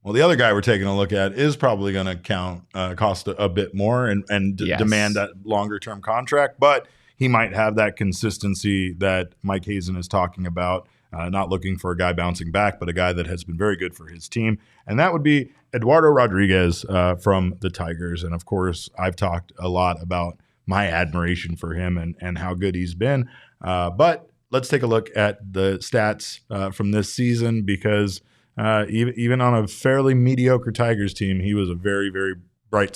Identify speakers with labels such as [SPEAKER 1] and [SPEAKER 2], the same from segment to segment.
[SPEAKER 1] Well, the other guy we're taking a look at is probably going to cost a bit more and demand that longer-term contract, but he might have that consistency that Mike Hazen is talking about, not looking for a guy bouncing back, but a guy that has been very good for his team. And that would be Eduardo Rodriguez from the Tigers. And, of course, I've talked a lot about my admiration for him and how good he's been. But let's take a look at the stats from this season because even on a fairly mediocre Tigers team, he was a very, very bright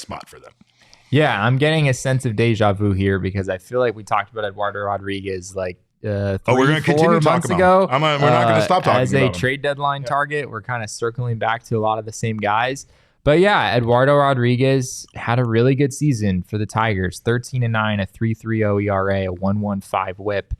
[SPEAKER 1] spot for them.
[SPEAKER 2] Yeah, I'm getting a sense of deja vu here because I feel like we talked about Eduardo Rodriguez like 3-4 months ago.
[SPEAKER 1] We're not going to stop talking
[SPEAKER 2] as
[SPEAKER 1] about him.
[SPEAKER 2] As a trade deadline target. We're kind of circling back to a lot of the same guys. But yeah, Eduardo Rodriguez had a really good season for the Tigers. 13-9, a 3.30 ERA, a 1.15 WHIP,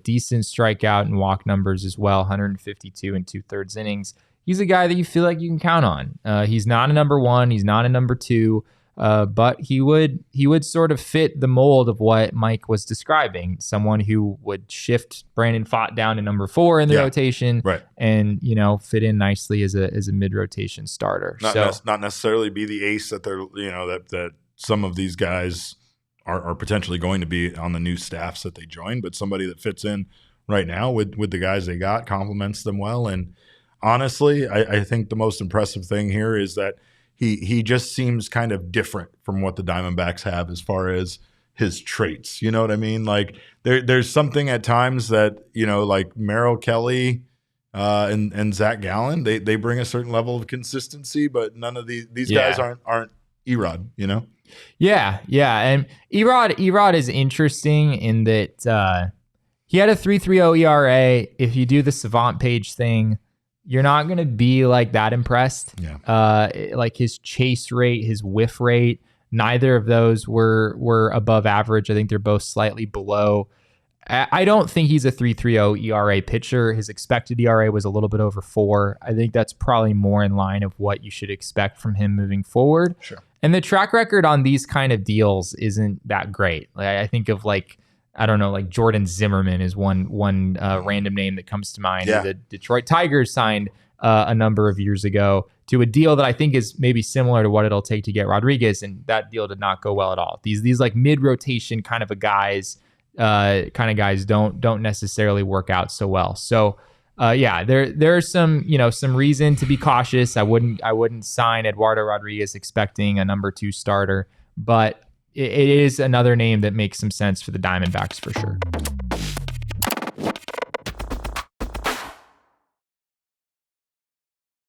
[SPEAKER 2] decent strikeout and walk numbers as well. 152 and 2/3 innings. He's a guy that you feel like you can count on. He's not a number one. He's not a number two. But he would sort of fit the mold of what Mike was describing. Someone who would shift Brandon Pfaadt down to number 4 in the rotation,
[SPEAKER 1] right,
[SPEAKER 2] and fit in nicely as a mid rotation starter.
[SPEAKER 1] Not necessarily be the ace that they're that some of these guys are potentially going to be on the new staffs that they join, but somebody that fits in right now with the guys they got, complements them well. And honestly, I think the most impressive thing here is that he just seems kind of different from what the Diamondbacks have as far as his traits. You know what I mean? Like there's something at times that, like Merrill Kelly and Zach Gallen, they bring a certain level of consistency, but none of these guys aren't Erod,
[SPEAKER 2] Yeah. And Erod is interesting in that he had a 3.30 ERA. If you do the Savant page thing, you're not going to be like that impressed.
[SPEAKER 1] Yeah.
[SPEAKER 2] Like his chase rate, his whiff rate, neither of those were above average. I think they're both slightly below. I don't think he's a 3.30 ERA pitcher. His expected ERA was a little bit over 4. I think that's probably more in line of what you should expect from him moving forward.
[SPEAKER 1] Sure.
[SPEAKER 2] And the track record on these kind of deals isn't that great. Like I think of like Jordan Zimmerman is one random name that comes to mind.
[SPEAKER 1] Yeah.
[SPEAKER 2] The Detroit Tigers signed a number of years ago to a deal that I think is maybe similar to what it'll take to get Rodriguez, and that deal did not go well at all. These like mid-rotation kind of guys don't necessarily work out so well. So there's some reason to be cautious. I wouldn't sign Eduardo Rodriguez expecting a number 2 starter, but it is another name that makes some sense for the Diamondbacks for sure.